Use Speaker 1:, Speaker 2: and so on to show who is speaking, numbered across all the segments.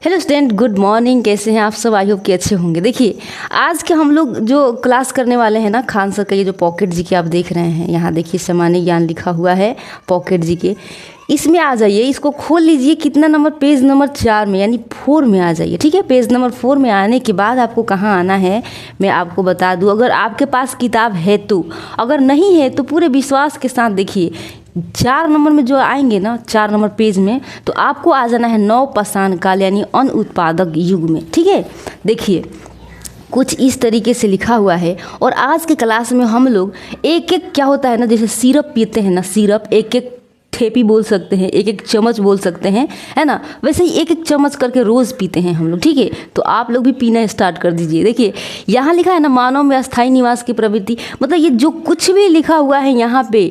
Speaker 1: Hello student, good morning. कैसे हैं आप सब? आई होप कि अच्छे होंगे। देखिए, आज के हम लोग जो क्लास करने वाले हैं ना, खान सर का ये जो पॉकेट जीके आप देख रहे हैं, यहाँ देखिए सामान्य ज्ञान लिखा हुआ है पॉकेट जीके। इसमें आ जाइए, इसको खोल लीजिए। कितना नंबर? पेज नंबर 4 में, यानी 4 में आ जाइए। ठीक है, पेज नंबर 4 में आने के बाद आपको कहाँ आना है मैं आपको बता दूँ। अगर आपके पास किताब है तो, अगर नहीं है तो पूरे विश्वास के साथ देखिए 4 नंबर में जो आएंगे ना, 4 नंबर पेज में, तो आपको आ जाना है नवपाषाण काल यानी अनुत्पादक युग में। ठीक है, देखिए कुछ इस तरीके से लिखा हुआ है। और आज के क्लास में हम लोग एक एक, क्या होता है ना, जैसे सिरप पीते हैं ना, सिरप एक एक ठेपी बोल सकते हैं, एक एक चम्मच बोल सकते हैं, है ना, वैसे ही एक एक चम्मच करके रोज़ पीते हैं हम लोग। ठीक है, तो आप लोग भी पीना स्टार्ट कर दीजिए। देखिए यहाँ लिखा है ना, मानव में अस्थायी निवास की प्रवृत्ति, मतलब ये जो कुछ भी लिखा हुआ है यहाँ पे,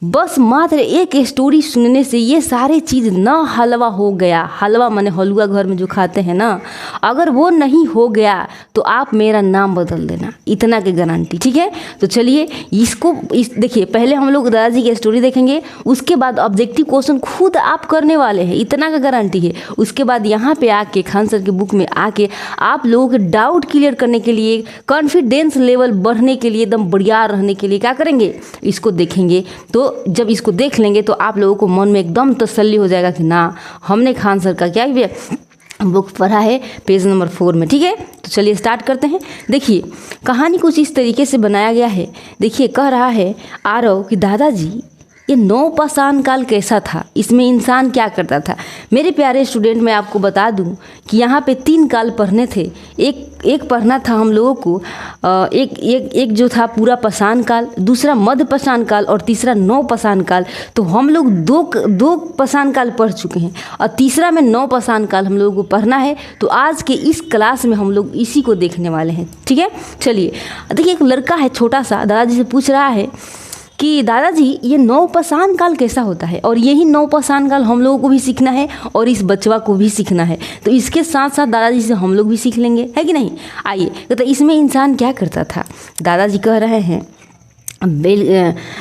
Speaker 1: बस मात्र एक स्टोरी सुनने से ये सारे चीज़ ना हलवा हो गया। हलवा माने हलवा घर में जो खाते हैं ना, अगर वो नहीं हो गया तो आप मेरा नाम बदल देना, इतना की गारंटी। ठीक है, तो चलिए देखिए, पहले हम लोग दादाजी की स्टोरी देखेंगे, उसके बाद ऑब्जेक्टिव क्वेश्चन खुद आप करने वाले हैं, इतना का गारंटी है। उसके बाद यहाँ पे आके खान सर के बुक में आके आप लोगों के डाउट क्लियर करने के लिए, कॉन्फिडेंस लेवल बढ़ने के लिए, एकदम बढ़िया रहने के लिए क्या करेंगे, इसको देखेंगे। तो जब इसको देख लेंगे तो आप लोगों को मन में एकदम तसल्ली हो जाएगा कि ना, हमने खान सर का क्या बुक पढ़ा है, पेज नंबर 4 में। ठीक है, तो चलिए स्टार्ट करते हैं। देखिए कहानी कुछ इस तरीके से बनाया गया है। देखिए कह रहा है आरव कि दादाजी, ये नवपाषाण काल कैसा था, इसमें इंसान क्या करता था। मेरे प्यारे स्टूडेंट, मैं आपको बता दूं कि यहाँ पे 3 काल पढ़ने थे। एक पढ़ना था हम लोगों को, एक जो था पूरा पाषाण काल, दूसरा मध्य पाषाण काल और तीसरा नवपाषाण काल। तो हम लोग दो पाषाण काल पढ़ चुके हैं और तीसरा में नवपाषाण काल हम लोगों को पढ़ना है। तो आज के इस क्लास में हम लोग इसी को देखने वाले हैं। ठीक है, चलिए देखिए, एक लड़का है छोटा सा, दादाजी से पूछ रहा है कि दादाजी ये नवपाषाण काल कैसा होता है। और यही नवपाषाण काल हम लोगों को भी सीखना है और इस बचवा को भी सीखना है। तो इसके साथ साथ दादाजी से हम लोग भी सीख लेंगे, है कि नहीं। आइए, तो इसमें इंसान क्या करता था। दादाजी कह रहे हैं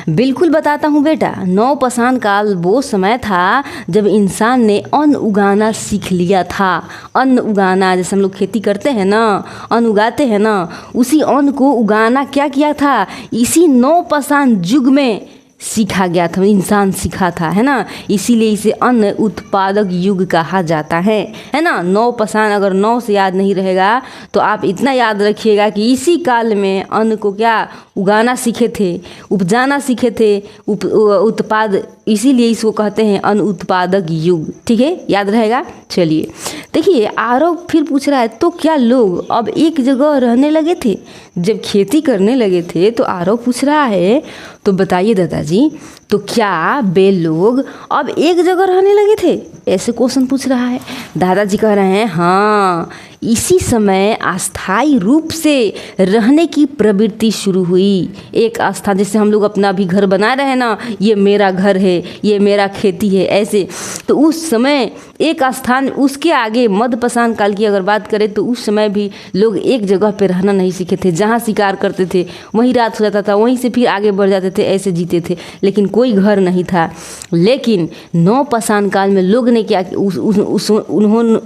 Speaker 1: बिल्कुल बताता हूँ बेटा। नवपाषाण काल वो समय था जब इंसान ने अन्न उगाना सीख लिया था। अन्न उगाना, जैसे हम लोग खेती करते हैं ना, अन्न उगाते हैं ना, उसी अन्न को उगाना क्या किया था, इसी नवपाषाण युग में सीखा गया था, इंसान सीखा था, है ना। इसीलिए इसे अन्न उत्पादक युग कहा जाता है ना। नवपाषाण, अगर 9 से याद नहीं रहेगा तो आप इतना याद रखिएगा कि इसी काल में अन्न को क्या उगाना सीखे थे, उपजाना सीखे थे, उत्पाद, इसीलिए इसको कहते हैं अन्न उत्पादक युग। ठीक है, याद रहेगा। चलिए देखिए, आरव फिर पूछ रहा है, तो क्या लोग अब एक जगह रहने लगे थे जब खेती करने लगे थे। तो आरव पूछ रहा है, तो बताइए दादाजी, तो क्या वे लोग अब एक जगह रहने लगे थे, ऐसे क्वेश्चन पूछ रहा है। दादाजी कह रहे हैं हाँ, इसी समय अस्थायी रूप से रहने की प्रवृत्ति शुरू हुई। एक आस्था, जैसे हम लोग अपना भी घर बना रहे हैं ना, ये मेरा घर है, ये मेरा खेती है, ऐसे। तो उस समय एक स्थान, उसके आगे मध्यपाषाण काल की अगर बात करें तो उस समय भी लोग एक जगह पे रहना नहीं सीखे थे। जहाँ शिकार करते थे वहीं रात हो जाता था, वहीं से फिर आगे बढ़ जाते थे, ऐसे जीते थे, लेकिन कोई घर नहीं था। लेकिन नवपाषाण काल में लोग ने क्या, उन्होंने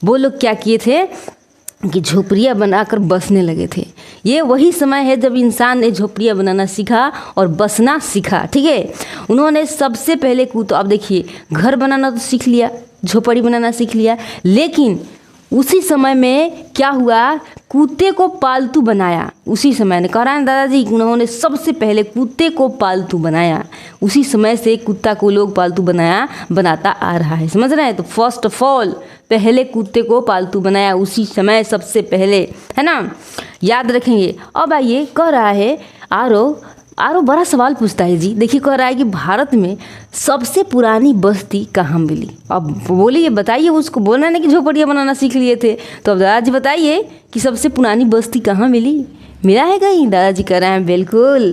Speaker 1: वो लोग क्या किए थे कि झोपड़ियाँ बनाकर बसने लगे थे। ये वही समय है जब इंसान ने झोपड़ियाँ बनाना सीखा और बसना सीखा। ठीक है, उन्होंने सबसे पहले तो अब देखिए, घर बनाना तो सीख लिया, झोपड़ी बनाना सीख लिया, लेकिन उसी समय में क्या हुआ, कुत्ते को पालतू बनाया। उसी समय ने कह रहा है दादाजी, उन्होंने सबसे पहले कुत्ते को पालतू बनाया। उसी समय से कुत्ता को लोग पालतू बनाता आ रहा है, समझ रहे हैं। तो फर्स्ट ऑफ ऑल पहले कुत्ते को पालतू बनाया, उसी समय सबसे पहले, है ना, याद रखेंगे। अब आइए, कह रहा है आरव बड़ा सवाल पूछता है जी। देखिए कह रहा है कि भारत में सबसे पुरानी बस्ती कहाँ मिली। अब बोलिए, बताइए, उसको बोलना नहीं कि झोपड़ियाँ बनाना सीख लिए थे। तो अब दादाजी बताइए कि सबसे पुरानी बस्ती कहाँ मिली, मिला है कहीं। दादाजी कह रहे हैं बिल्कुल,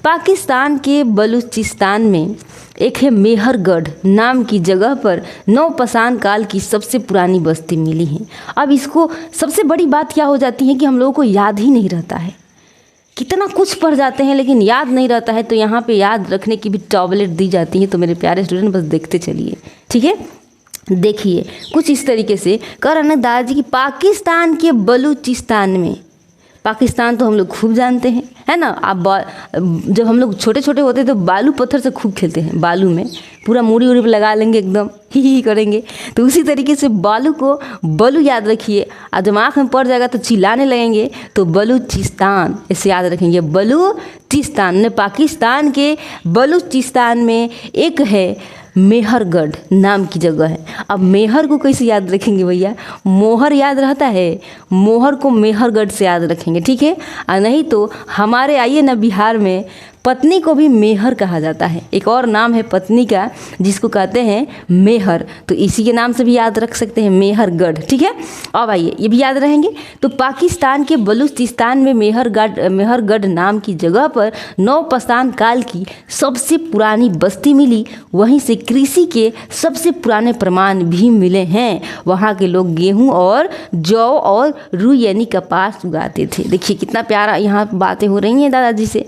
Speaker 1: पाकिस्तान के बलूचिस्तान में एक है मेहरगढ़ नाम की जगह पर नवपाषाण काल की सबसे पुरानी बस्ती मिली है। अब इसको सबसे बड़ी बात क्या हो जाती है कि हम लोगों को याद ही नहीं रहता है। कितना कुछ पढ़ जाते हैं लेकिन याद नहीं रहता है। तो यहाँ पे याद रखने की भी टैबलेट दी जाती है। तो मेरे प्यारे स्टूडेंट बस देखते चलिए, ठीक है। देखिए कुछ इस तरीके से कह रहा ना दादाजी कि पाकिस्तान के बलूचिस्तान में, पाकिस्तान तो हम लोग खूब जानते हैं, है ना। आप जब हम लोग छोटे छोटे होते तो बालू पत्थर से खूब खेलते हैं, बालू में पूरा मूड़ी उड़ी पे लगा लेंगे, एकदम ही करेंगे। तो उसी तरीके से बालू को बलू याद रखिए, और जब आँख में पड़ जाएगा तो चिल्लाने लगेंगे, तो बलूचिस्तान ऐसे याद रखेंगे। बलूचिस्तान ने पाकिस्तान के बलूचिस्तान में एक है मेहरगढ़ नाम की जगह है। अब मेहर को कैसे याद रखेंगे भैया, मोहर याद रहता है, मोहर को मेहरगढ़ से याद रखेंगे, ठीक है। और नहीं तो हमारे आइए ना बिहार में पत्नी को भी मेहर कहा जाता है, एक और नाम है पत्नी का जिसको कहते हैं मेहर, तो इसी के नाम से भी याद रख सकते हैं मेहरगढ़, ठीक है। अब आइए ये भी याद रहेंगे। तो पाकिस्तान के बलूचिस्तान में मेहरगढ़ नाम की जगह पर नवपाषाण काल की सबसे पुरानी बस्ती मिली, वहीं से कृषि के सबसे पुराने प्रमाण भी मिले हैं। वहाँ के लोग गेहूँ और जौ और रुई यानी कपास उगाते थे। देखिए कितना प्यारा यहाँ बातें हो रही हैं दादाजी से।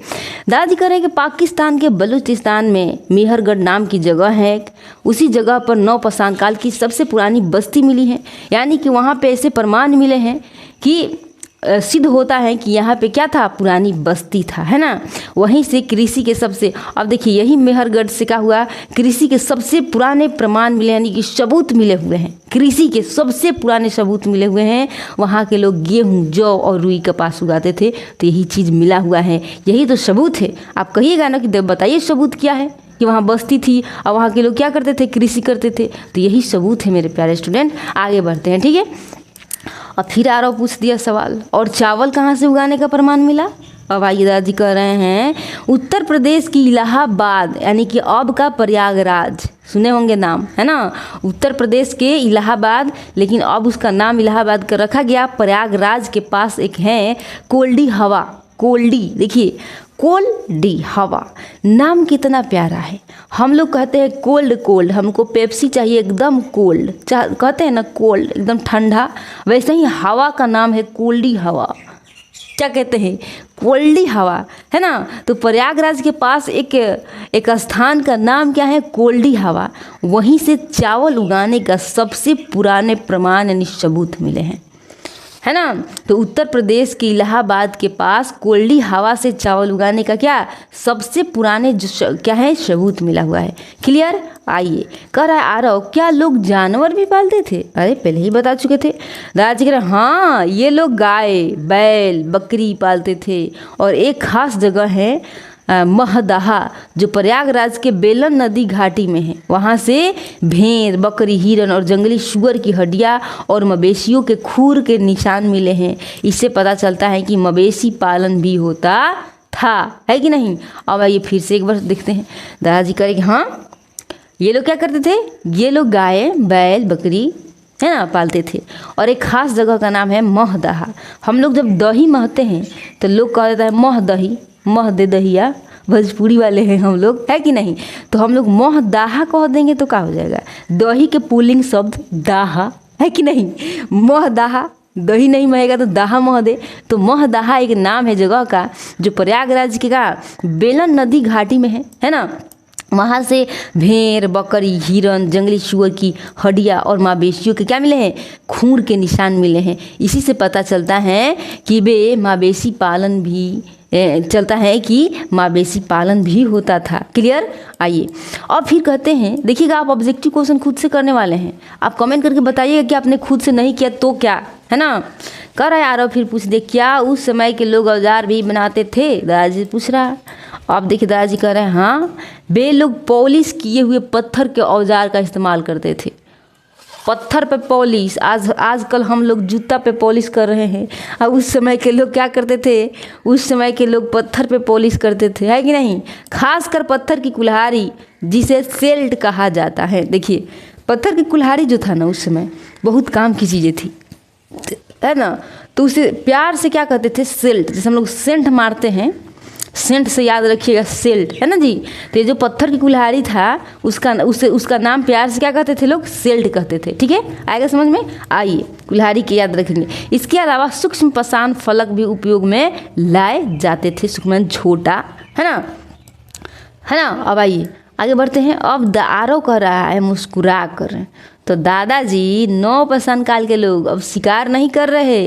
Speaker 1: दादाजी कह रहे हैं कि पाकिस्तान के बलूचिस्तान में मेहरगढ़ नाम की जगह है, उसी जगह पर नवपाषाण काल की सबसे पुरानी बस्ती मिली है, यानी कि वहाँ पे ऐसे प्रमाण मिले हैं कि सिद्ध होता है कि यहाँ पे क्या था, पुरानी बस्ती था, है ना। वहीं से कृषि के सबसे, अब देखिए यही मेहरगढ़ से क्या हुआ, कृषि के सबसे पुराने प्रमाण मिले, यानी कि सबूत मिले हुए हैं, कृषि के सबसे पुराने सबूत मिले हुए हैं। वहाँ के लोग गेहूँ जौ और रुई कपास उगाते थे, तो यही चीज़ मिला हुआ है, यही तो सबूत है। आप कहिएगा ना कि बताइए सबूत क्या है, कि वहाँ बस्ती थी और वहाँ के लोग क्या करते थे, कृषि करते थे, तो यही सबूत है मेरे प्यारे स्टूडेंट। आगे बढ़ते हैं, ठीक है। और फिर आरव पूछ दिया सवाल, और चावल कहाँ से उगाने का प्रमाण मिला। अब आइए दादाजी कह रहे हैं उत्तर प्रदेश की इलाहाबाद, यानी कि अब का प्रयागराज, सुने होंगे नाम, है ना। उत्तर प्रदेश के इलाहाबाद, लेकिन अब उसका नाम इलाहाबाद कर रखा गया। प्रयागराज के पास एक है कोल्डी हवा, कोल्डी, देखिए कोल्डी हवा, नाम कितना प्यारा है। हम लोग कहते हैं कोल्ड कोल्ड, हमको पेप्सी चाहिए एकदम कोल्ड, कहते हैं ना कोल्ड एकदम ठंडा, वैसे ही हवा का नाम है कोल्डी हवा। क्या कहते हैं, कोल्डी हवा, है ना। तो प्रयागराज के पास एक स्थान का नाम क्या है, कोल्डी हवा, वहीं से चावल उगाने का सबसे पुराने प्रमाण यानी सबूत मिले हैं, है ना। तो उत्तर प्रदेश के इलाहाबाद के पास कोल्डी हवा से चावल उगाने का क्या सबसे पुराने क्या है सबूत मिला हुआ है। क्लियर। आइए कह रहा है आरव, क्या लोग जानवर भी पालते थे। अरे पहले ही बता चुके थे। दादाजी कह रहे हाँ, ये लोग गाय बैल बकरी पालते थे, और एक खास जगह है महदहा, जो प्रयागराज के बेलन नदी घाटी में है। वहाँ से भेड़ बकरी हिरन और जंगली सुअर की हड्डियाँ और मवेशियों के खूर के निशान मिले हैं। इससे पता चलता है कि मवेशी पालन भी होता था, है कि नहीं। अब आइए फिर से एक बार देखते हैं। दादाजी कहेंगे हाँ, ये लोग क्या करते थे, ये लोग गाय बैल बकरी, है ना, पालते थे, और एक खास जगह का नाम है महदहा। हम लोग जब दही महते हैं तो लोग कह देता है मह दही, मह दे दहिया, भोजपुरी वाले हैं हम लोग, है कि नहीं। तो हम लोग महदाहा कह देंगे तो क्या हो जाएगा, दही के पुल्लिंग शब्द दाहा, है कि नहीं। महदाहा, दही नहीं महेगा तो दाहा मह दे। तो महदाहा एक नाम है जगह का, जो प्रयागराज के का बेलन नदी घाटी में है ना। वहाँ से भेड़ बकरी हिरन जंगली सुअर की हड्डियाँ और मवेशियों के क्या मिले हैं, खूर के निशान मिले हैं। इसी से पता चलता है कि वे मवेशी पालन भी मवेशी पालन भी होता था। क्लियर। आइए और फिर कहते हैं, देखिएगा आप ऑब्जेक्टिव क्वेश्चन खुद से करने वाले हैं, आप कमेंट करके बताइएगा कि आपने खुद से नहीं किया तो क्या, है ना। कर रहा है आरव फिर पूछ दे, क्या उस समय के लोग औजार भी बनाते थे। दादाजी पूछ रहा है। आप देखिए दादाजी कह रहे हैं हाँ, वे लोग पॉलिश किए हुए पत्थर के औजार का इस्तेमाल करते थे। पत्थर पे पॉलिश, आजकल हम लोग जूता पे पॉलिश कर रहे हैं, और उस समय के लोग क्या करते थे, उस समय के लोग पत्थर पे पॉलिश करते थे, है कि नहीं। खासकर पत्थर की कुल्हाड़ी जिसे सेल्ट कहा जाता है। देखिए पत्थर की कुल्हाड़ी जो था ना उस समय बहुत काम की चीज़ें थी, है ना। तो उसे प्यार से क्या कहते थे, सेल्ट। जैसे हम लोग सेंट मारते हैं, सेंट से याद रखिएगा सेल्ट, है ना जी। तो ये जो पत्थर की कुल्हाड़ी था उसका नाम प्यार से क्या कहते थे लोग, सेल्ट कहते थे। ठीक है, आएगा समझ में। आइए कुल्हाड़ी के याद रखेंगे। इसके अलावा सूक्ष्म पाषाण फलक भी उपयोग में लाए जाते थे, सूक्ष्म छोटा, है ना। अब आइए आगे बढ़ते हैं। अब आरव कह रहा है मुस्कुरा कर, तो दादाजी नवपाषाण काल के लोग अब शिकार नहीं कर रहे,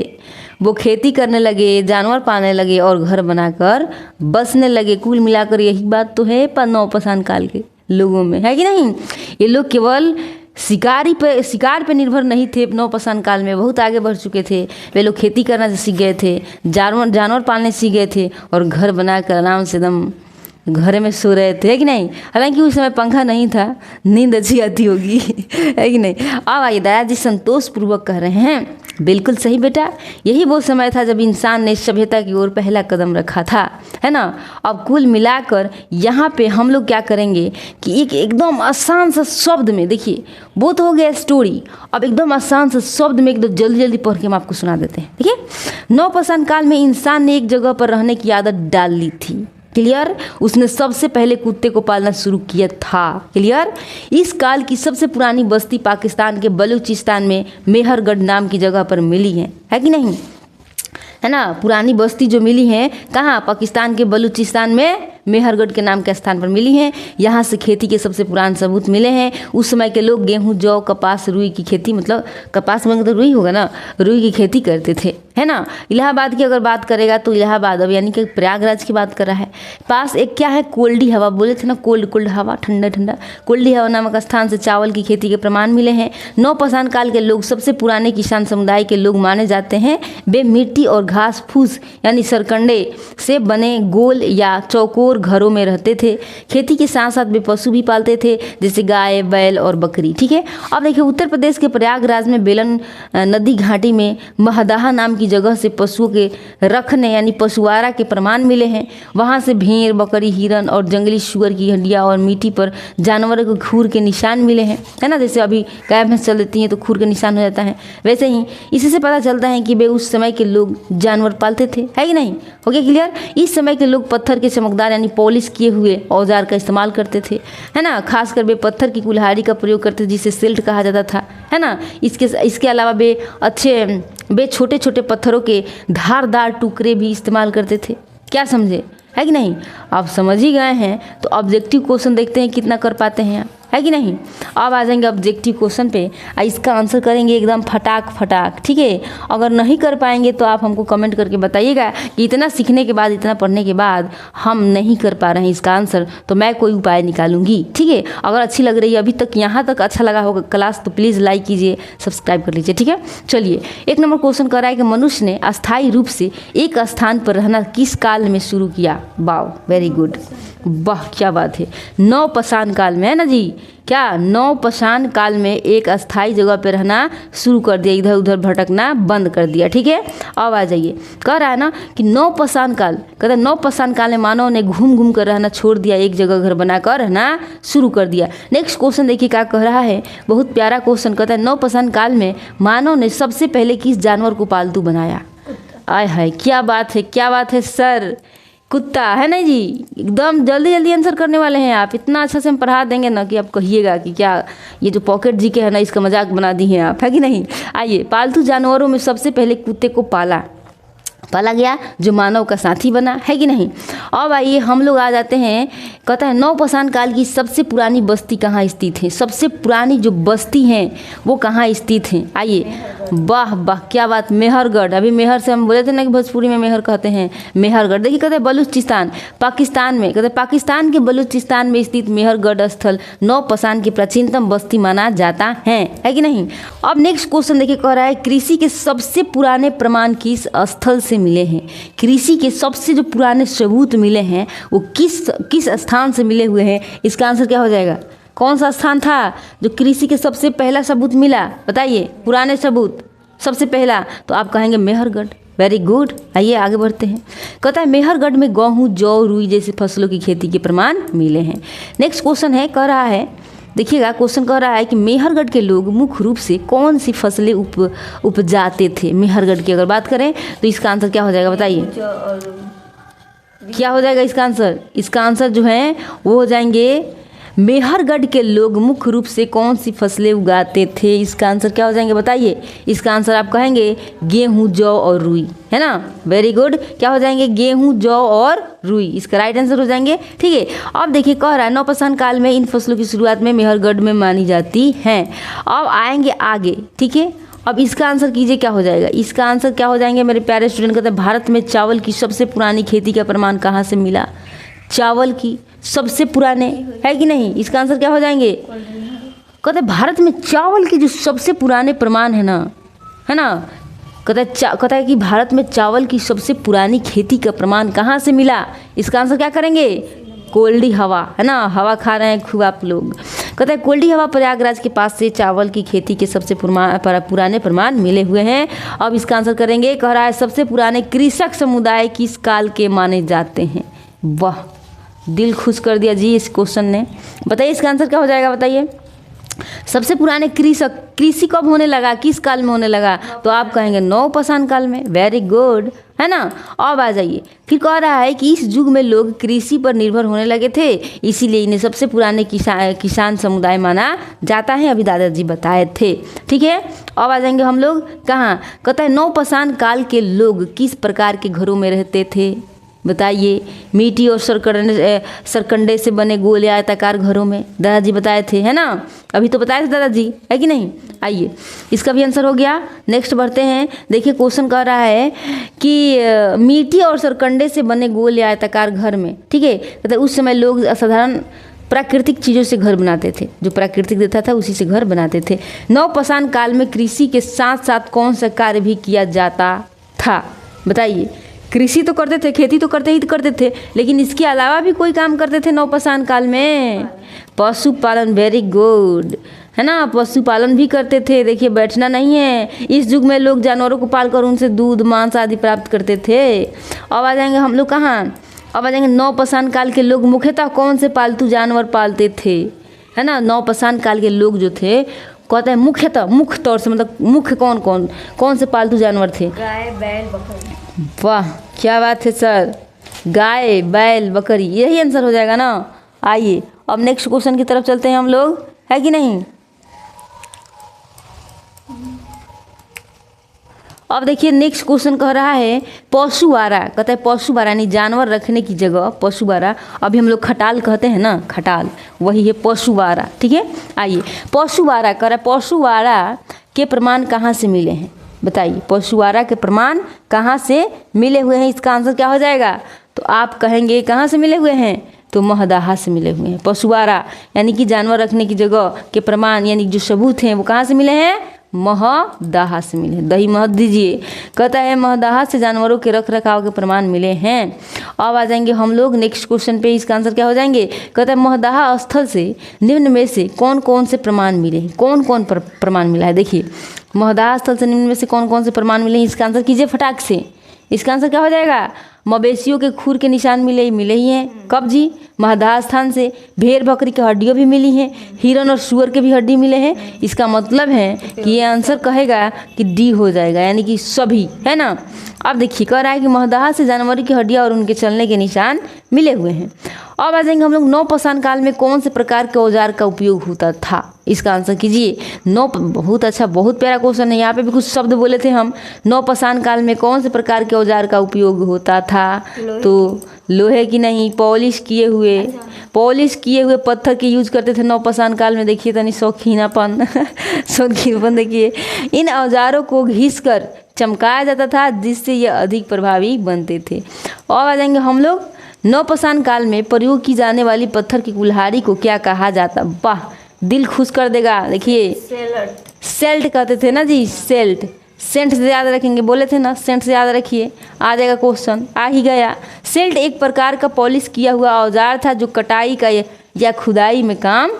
Speaker 1: वो खेती करने लगे, जानवर पालने लगे और घर बनाकर बसने लगे। कुल मिलाकर यही बात तो है पर नवपाषाण काल के लोगों में, है कि नहीं। ये लोग केवल शिकार पे निर्भर नहीं थे। नवपाषाण काल में बहुत आगे बढ़ चुके थे। वे लोग खेती करना सीख गए थे, जानवर पालने सीख गए थे और घर बनाकर आराम से एकदम घर में सो रहे थे, है कि नहीं। हालांकि उस समय पंखा नहीं था, नींद अच्छी आती होगी है कि नहीं। अब आइए दादाजी संतोष पूर्वक कह रहे हैं, बिल्कुल सही बेटा, यही वो समय था जब इंसान ने सभ्यता की ओर पहला कदम रखा था, है ना। अब कुल मिलाकर यहाँ पे हम लोग क्या करेंगे कि एकदम आसान सा शब्द में, देखिए वो तो हो गया स्टोरी, अब एकदम आसान सा शब्द में एकदम जल्दी जल्दी पढ़ के हम आपको सुना देते हैं। देखिए, नवपाषाण काल में इंसान ने एक जगह पर रहने की आदत डाल ली थी। क्लियर। उसने सबसे पहले कुत्ते को पालना शुरू किया था। क्लियर। इस काल की सबसे पुरानी बस्ती पाकिस्तान के बलूचिस्तान में मेहरगढ़ नाम की जगह पर मिली है कि नहीं, है ना। पुरानी बस्ती जो मिली है कहाँ, पाकिस्तान के बलूचिस्तान में मेहरगढ़ के नाम के स्थान पर मिली हैं। यहाँ से खेती के सबसे पुराने सबूत मिले हैं। उस समय के लोग गेहूं, जौ, कपास, रुई की खेती, मतलब कपास में तो रुई होगा ना, रुई की खेती करते थे, है ना। इलाहाबाद की अगर बात करेगा तो इलाहाबाद अब यानी कि प्रयागराज की बात कर रहा है। पास एक क्या है, कोल्डी हवा, बोले थे ना, कोल्ड हवा, ठंडा ठंडा, कोल्डी हवा नामक स्थान से चावल की खेती के प्रमाण मिले हैं। नवपाषाण काल के लोग सबसे पुराने किसान समुदाय के लोग माने जाते हैं। वे मिट्टी और घास फूस यानी सरकंडे से बने गोल या चौकोर घरों में रहते थे। खेती के साथ साथ वे पशु भी पालते थे, जैसे गाय, बैल और बकरी। ठीक है। अब देखिए, उत्तर प्रदेश के प्रयागराज में बेलन नदी घाटी में महदाहा नाम की जगह से पशुओं के रखने यानी पशुआरा के प्रमाण मिले हैं। वहाँ से भेड़, बकरी, हिरन और जंगली सुअर की हड्डियाँ और मिट्टी पर जानवरों के खुर के निशान मिले हैं, है ना। जैसे अभी गाय भैंस चल देती हैं तो खुर का निशान हो जाता है, वैसे ही इसी से पता चलता है कि वे उस समय के लोग जानवर पालते थे, है कि नहीं। हो गया क्लियर। इस समय के लोग पत्थर के चमकदार यानी पॉलिश किए हुए औजार का इस्तेमाल करते थे, है ना। खासकर वे पत्थर की कुल्हाड़ी का प्रयोग करते थे, जिसे सिल्ट कहा जाता था, है ना। इसके अलावा वे छोटे छोटे पत्थरों के धारदार टुकड़े भी इस्तेमाल करते थे। क्या समझे, है कि नहीं। आप समझ ही गए हैं। तो ऑब्जेक्टिव क्वेश्चन देखते हैं कितना कर पाते हैं, है कि नहीं। अब आ जाएंगे ऑब्जेक्टिव क्वेश्चन पे, इसका आंसर करेंगे एकदम फटाक, ठीक है। अगर नहीं कर पाएंगे तो आप हमको कमेंट करके बताइएगा कि इतना सीखने के बाद, इतना पढ़ने के बाद हम नहीं कर पा रहे हैं इसका आंसर, तो मैं कोई उपाय निकालूंगी, ठीक है। अगर अच्छी लग रही है, अभी तक यहाँ तक अच्छा लगा होगा क्लास, तो प्लीज़ लाइक कीजिए, सब्सक्राइब कर लीजिए, ठीक है। चलिए, 1 नंबर क्वेश्चन कर रहा है कि मनुष्य ने अस्थायी रूप से एक स्थान पर रहना किस काल में शुरू किया। वाह, वेरी गुड, वाह क्या बात है। नवपाषाण काल में, है ना जी। क्या नवपाषाण काल में एक अस्थायी जगह पर रहना शुरू कर दिया, इधर उधर भटकना बंद कर दिया, ठीक है। अब आ जाइए, कह रहा है ना कि नवपाषाण काल, कहता है नवपाषाण काल में मानव ने घूम घूम कर रहना छोड़ दिया, एक जगह घर बनाकर रहना शुरू कर दिया। नेक्स्ट क्वेश्चन देखिए क्या कह रहा है, बहुत प्यारा क्वेश्चन। कहता है नवपाषाण काल में मानव ने सबसे पहले किस जानवर को पालतू बनाया। आय हाय, क्या बात है, क्या बात है सर, कुत्ता, है ना जी। एकदम जल्दी जल्दी आंसर करने वाले हैं आप, इतना अच्छा से हम पढ़ा देंगे ना कि आप कहिएगा कि क्या ये जो पॉकेट जीके है ना, इसका मजाक बना दी हैं आप, है कि नहीं। आइए, पालतू जानवरों में सबसे पहले कुत्ते को पाला गया, जो मानव का साथी बना, है कि नहीं। अब आइए हम लोग आ जाते हैं, कहता है नवपाषाण काल की सबसे पुरानी बस्ती कहाँ स्थित है। सबसे पुरानी जो बस्ती हैं वो कहाँ स्थित हैं। आइए, वाह वाह क्या बात, मेहरगढ़। अभी मेहर से हम बोले थे ना कि भोजपुरी में मेहर कहते हैं, मेहरगढ़। देखिए, कहते हैं बलूचिस्तान, पाकिस्तान में, कहते हैं पाकिस्तान के बलूचिस्तान में स्थित मेहरगढ़ स्थल नवपाषाण की प्राचीनतम बस्ती माना जाता है कि नहीं। अब नेक्स्ट क्वेश्चन देखिए, कह रहा है कृषि के सबसे पुराने प्रमाण किस स्थल से मिले हैं। कृषि के सबसे जो पुराने सबूत मिले हैं वो किस स्थान से मिले हुए हैं। इसका आंसर क्या हो जाएगा, कौन सा स्थान था जो कृषि के सबसे पहला सबूत मिला, बताइए, पुराने सबूत सबसे पहला, तो आप कहेंगे मेहरगढ़। Very good. आइए आगे बढ़ते हैं। कहता है मेहरगढ़ में गेहूं, जौ, रुई जैसी फसलों की खेती के प्रमाण मिले हैं। नेक्स्ट क्वेश्चन है, कह रहा है, देखिएगा क्वेश्चन कह रहा है कि मेहरगढ़ के लोग मुख्य रूप से कौन सी फसलें उपजाते थे। मेहरगढ़ की अगर बात करें तो इसका आंसर क्या हो जाएगा, बताइए क्या हो जाएगा इसका आंसर। इसका आंसर जो है वो हो जाएंगे मेहरगढ़ के लोग मुख्य रूप से कौन सी फसलें उगाते थे? इसका आंसर क्या हो जाएंगे बताइए। इसका आंसर आप कहेंगे गेहूं, जौ और रुई, है ना। वेरी गुड, क्या हो जाएंगे? गेहूं, जौ और रुई, इसका राइट आंसर हो जाएंगे। ठीक है, अब देखिए कह रहा है नवपाषाण काल में इन फसलों की शुरुआत में मेहरगढ़ में मानी जाती हैं। अब आएंगे आगे, ठीक है। अब इसका आंसर कीजिए क्या हो जाएगा। इसका आंसर क्या हो जाएंगे मेरे प्यारे स्टूडेंट। कहते हैं भारत में चावल की सबसे पुरानी खेती का प्रमाण कहाँ से मिला? चावल की सबसे पुराने, है कि नहीं? इसका आंसर क्या हो जाएंगे? कहते हैं भारत में चावल के जो सबसे पुराने प्रमाण है ना, है ना, कहता है कि भारत में चावल की सबसे पुरानी खेती का प्रमाण कहाँ से मिला? इसका आंसर क्या करेंगे? कोल्डी हवा, है ना। हवा खा रहे हैं खूब आप लोग। कहते हैं कोल्डी हवा प्रयागराज के पास से चावल की खेती के सबसे पुराने प्रमाण मिले हुए हैं। अब इसका आंसर करेंगे। कह रहा है सबसे पुराने कृषक समुदाय किस काल के माने जाते हैं? वाह, दिल खुश कर दिया जी इस क्वेश्चन ने। बताइए इसका आंसर क्या हो जाएगा, बताइए। सबसे पुराने कृषक, कृषि कब होने लगा, किस काल में होने लगा? तो आप कहेंगे नवपाषाण काल में। वेरी गुड, है ना। अब आ जाइए, फिर कह रहा है कि इस युग में लोग कृषि पर निर्भर होने लगे थे, इसीलिए इन्हें सबसे पुराने किसान समुदाय माना जाता है। अभी दादाजी बताए थे, ठीक है। अब आ जाएंगे हम लोग कहाँ। कहता है नवपाषाण काल के लोग किस प्रकार के घरों में रहते थे? बताइए। मिट्टी और सरकंडे से बने गोल या आयताकार घरों में, दादाजी बताए थे, है ना। अभी तो बताए थे दादाजी, है कि नहीं। आइए, इसका भी आंसर हो गया। नेक्स्ट बढ़ते हैं। देखिए क्वेश्चन कह रहा है कि मिट्टी और सरकंडे से बने गोल या आयताकार घर में, ठीक है। कहते उस समय लोग असाधारण प्राकृतिक चीज़ों से घर बनाते थे, जो प्राकृतिक देता था उसी से घर बनाते थे। नवपाषाण काल में कृषि के साथ साथ कौन सा कार्य भी किया जाता था? बताइए। कृषि तो करते थे, खेती तो करते थे, लेकिन इसके अलावा भी कोई काम करते थे नवपाषाण काल में। पशुपालन, वेरी गुड, है ना। पशुपालन भी करते थे। देखिए बैठना नहीं है। इस युग में लोग जानवरों को पालकर उनसे दूध, मांस आदि प्राप्त करते थे। अब आ जाएंगे हम लोग कहाँ। अब आ जाएंगे नवपाषाण काल के लोग मुख्यतः कौन से पालतू जानवर पालते थे, है ना। नवपाषाण काल के लोग जो थे, कहते हैं मुख्यतः, मुख्य तौर से, मतलब मुख्य कौन से पालतू जानवर थे?
Speaker 2: गाय, बैल, बकरी।
Speaker 1: वाह, क्या बात है सर। गाय, बैल, बकरी, यही आंसर हो जाएगा ना। आइए अब नेक्स्ट क्वेश्चन की तरफ चलते हैं हम लोग, है कि नहीं। अब देखिए नेक्स्ट क्वेश्चन कह रहा है पशुवारा। कहता है पशुवारा यानी जानवर रखने की जगह पशुवारा। अभी हम लोग खटाल कहते हैं ना, खटाल, वही है पशुवारा, ठीक है। आइए, पशुवारा कह रहा है पशुवारा के प्रमाण कहाँ से मिले हैं? बताइए, पशुवारा के प्रमाण कहाँ से मिले हुए हैं? इसका आंसर क्या हो जाएगा? तो आप कहेंगे कहाँ से मिले हुए हैं? तो महदाहा से मिले हुए हैं। पशुवारा यानी कि जानवर रखने की जगह के प्रमाण यानी जो सबूत हैं वो कहाँ से मिले हैं? महदाहा से मिले हैं। दही मत दीजिए। कहता है महदाहा से जानवरों के रख रखाव के प्रमाण मिले हैं। अब आ जाएंगे हम लोग नेक्स्ट क्वेश्चन पे। इसका आंसर क्या हो जाएंगे? कहता है महदाहा स्थल से निम्न में से कौन कौन से प्रमाण मिले हैं? कौन कौन प्रमाण मिला है? देखिए, महदाहा स्थल से निम्न में से कौन कौन से प्रमाण मिले हैं? इसका आंसर कीजिए फटाक से। इसका आंसर क्या हो जाएगा? मवेशियों के खुर के निशान मिले ही हैं। कब जी? महदाहा स्थान से। भेड़ बकरी की हड्डियाँ भी मिली हैं। हिरन और सुअर के भी हड्डी मिले हैं। इसका मतलब है कि ये आंसर कहेगा कि डी हो जाएगा, यानी कि सभी, है ना। अब देखिए कह रहा है कि महदाहा से जानवरों की हड्डियाँ और उनके चलने के निशान मिले हुए हैं। अब आ जाएंगे हम लोग नवपाषाण काल में कौन से प्रकार के औजार का उपयोग होता था? इसका आंसर कीजिए। बहुत अच्छा, बहुत प्यारा क्वेश्चन है। यहाँ पे भी कुछ शब्द बोले थे हम। नवपाषाण काल में कौन से प्रकार के औजार का उपयोग होता था? तो लोहे की नहीं, पॉलिश किए हुए पत्थर के यूज करते थे नवपाषाण काल में। देखिए तनी शौकीनापन देखिए। इन औजारों को घिसकर चमकाया जाता था जिससे ये अधिक प्रभावी बनते थे। और आ जाएंगे हम लोग नवपाषाण काल में प्रयोग की जाने वाली पत्थर की कुल्हाड़ी को क्या कहा जाता? वाह, दिल खुश कर देगा। देखिए सेल्ट कहते थे ना जी, सेल्ट। सेंट से याद रखेंगे, बोले थे ना, सेंट से याद रखिए, आ जाएगा क्वेश्चन। आ ही गया। सेल्ट एक प्रकार का पॉलिश किया हुआ औजार था जो कटाई का या खुदाई में काम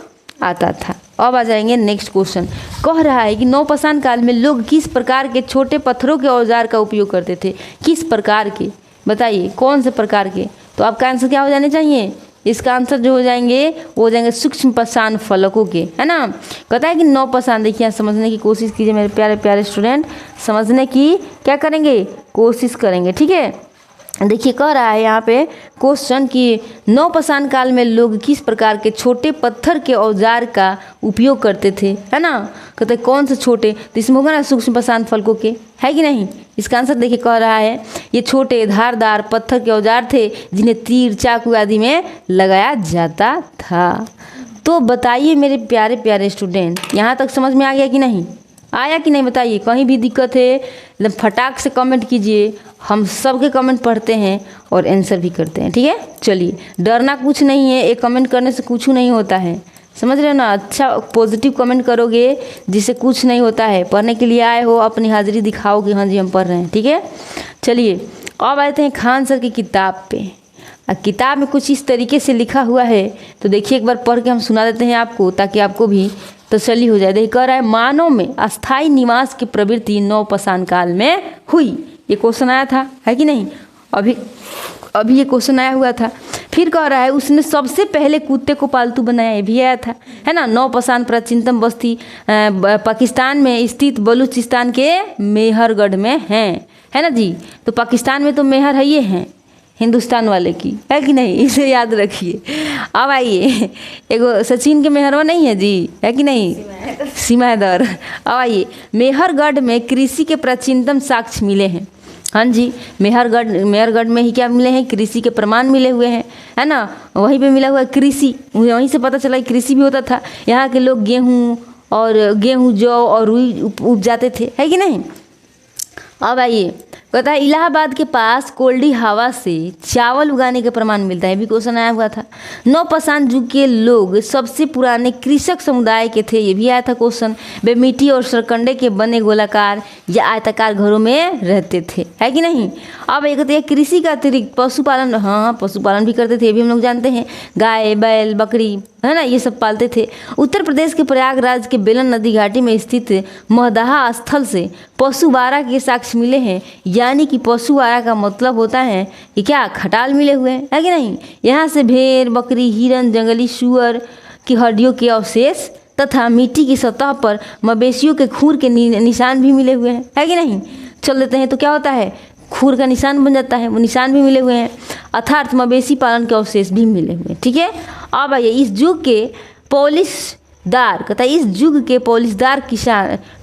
Speaker 1: आता था। अब आ जाएंगे नेक्स्ट क्वेश्चन। कह रहा है कि नवपाषाण काल में लोग किस प्रकार के छोटे पत्थरों के औजार का उपयोग करते थे? किस प्रकार के? बताइए कौन से प्रकार के? तो आपका आंसर क्या हो जाने चाहिए? इसका आंसर जो हो जाएंगे वो हो जाएंगे सूक्ष्म पाषाण फलकों के, है ना। कहता है कि नवपाषाण, देखिए समझने की कोशिश कीजिए मेरे प्यारे प्यारे स्टूडेंट, समझने की क्या करेंगे? कोशिश करेंगे, ठीक है। देखिए कह रहा है यहाँ पे क्वेश्चन कि नवपाषाण काल में लोग किस प्रकार के छोटे पत्थर के औजार का उपयोग करते थे, है ना। कहते कौन से छोटे, तो इसमें होगा ना सूक्ष्म पाषाण फलकों के, है कि नहीं। इसका आंसर देखिए कह रहा है ये छोटे धारदार पत्थर के औजार थे जिन्हें तीर चाकू आदि में लगाया जाता था। तो बताइए मेरे प्यारे प्यारे स्टूडेंट, यहाँ तक समझ में आ गया कि नहीं आया कि नहीं, बताइए। कहीं भी दिक्कत है मतलब फटाक से कमेंट कीजिए, हम सबके कमेंट पढ़ते हैं और आंसर भी करते हैं, ठीक है। चलिए डरना कुछ नहीं है, एक कमेंट करने से कुछ नहीं होता है, समझ रहे हो ना। अच्छा पॉजिटिव कमेंट करोगे जिससे कुछ नहीं होता है। पढ़ने के लिए आए हो, अपनी हाजिरी दिखाओ कि हाँ जी हम पढ़ रहे हैं, ठीक है। चलिए अब आते हैं खान सर की किताब पे। किताब में कुछ इस तरीके से लिखा हुआ है, तो देखिए एक बार पढ़ के हम सुना देते हैं आपको, ताकि आपको भी तसल्ली हो जाए। देखिए कह रहा है मानव में अस्थायी निवास की प्रवृत्ति नवपाषाण काल में हुई। ये क्वेश्चन आया था, है कि नहीं। अभी ये क्वेश्चन आया हुआ था। फिर कह रहा है उसने सबसे पहले कुत्ते को पालतू बनाया, ये भी आया था, है ना। नवपाषाण प्राचीनतम बस्ती पाकिस्तान में स्थित बलूचिस्तान के मेहरगढ़ में है ना जी। तो पाकिस्तान में तो मेहर है, ये हैं हिंदुस्तान वाले की, है कि नहीं, इसे याद रखिए। अब आइए एगो सचिन के मेहरवा नहीं है जी, है कि नहीं, सीमादर। अब आइए मेहरगढ़ में कृषि के प्राचीनतम साक्ष्य मिले हैं। हाँ जी मेहरगढ़ में ही क्या मिले हैं, कृषि के प्रमाण मिले हुए हैं, है ना। वहीं पे मिला हुआ है कृषि, वहीं से पता चला कृषि भी होता था। यहाँ के लोग गेहूँ जौ और रुई उपजाते थे, है कि नहीं। अब आइए कहता है इलाहाबाद के पास कोल्डी हवा से चावल उगाने का प्रमाण मिलता है, भी क्वेश्चन आया हुआ था। नवपाषाण युग के लोग सबसे पुराने कृषक समुदाय के थे, ये भी आया था क्वेश्चन। वे मिट्टी और सरकंडे के बने गोलाकार या आयताकार घरों में रहते थे, है कि नहीं। अब एक कहते हैं कृषि का अतिरिक्त पशुपालन, हाँ पशुपालन भी करते थे, ये भी हम लोग जानते हैं। गाय बैल बकरी, है ना, ये सब पालते थे। उत्तर प्रदेश के प्रयागराज के बेलन नदी घाटी में स्थित महदाहा स्थल से पशुवारा के साक्ष्य मिले हैं, यानी कि पशुवारा का मतलब होता है कि क्या खटाल मिले हुए हैं, है कि नहीं। यहाँ से भेड़ बकरी हिरन जंगली सूअर की हड्डियों के अवशेष तथा मिट्टी की सतह पर मवेशियों के खूर के निशान भी मिले हुए हैं, है कि नहीं। चल देते हैं तो क्या होता है, खूर का निशान बन जाता है, वो निशान भी मिले हुए हैं, अर्थात मवेशी पालन के अवशेष भी मिले हुए हैं, ठीक है। अब आइए इस युग के पॉलिशदार, कहता है इस युग के पॉलिशदार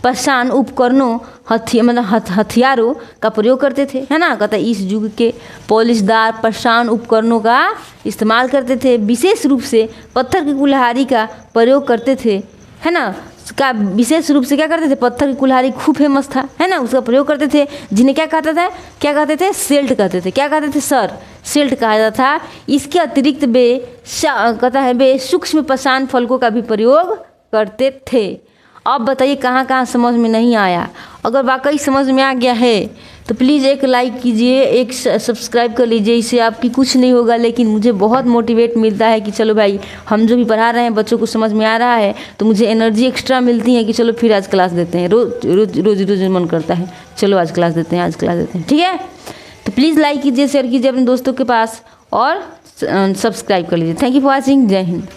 Speaker 1: पाषाण उपकरणों हथियारों का प्रयोग करते थे, है ना। कहता है इस युग के पॉलिशदार पाषाण उपकरणों का इस्तेमाल करते थे, विशेष रूप से पत्थर की कुल्हाड़ी का प्रयोग करते थे, है ना। का विशेष रूप से क्या करते थे, पत्थर की कुल्हाड़ी खूब फेमस था, है ना, उसका प्रयोग करते थे, जिन्हें क्या कहते थे सेल्ट कहते थे, क्या कहते थे सर, सेल्ट कहा जाता था। इसके अतिरिक्त वे सूक्ष्म पाषाण फलकों का भी प्रयोग करते थे। अब बताइए कहाँ कहाँ समझ में नहीं आया। अगर वाकई समझ में आ गया है तो प्लीज़ एक लाइक कीजिए, एक सब्सक्राइब कर लीजिए। इससे आपकी कुछ नहीं होगा, लेकिन मुझे बहुत मोटिवेट मिलता है कि चलो भाई हम जो भी पढ़ा रहे हैं बच्चों को समझ में आ रहा है, तो मुझे एनर्जी एक्स्ट्रा मिलती है कि चलो फिर आज क्लास देते हैं। रोज मन करता है चलो आज क्लास देते हैं, ठीक है। तो प्लीज़ लाइक कीजिए, शेयर कीजिए अपने दोस्तों के पास और सब्सक्राइब कर लीजिए। Thank you for watching. जय हिंद।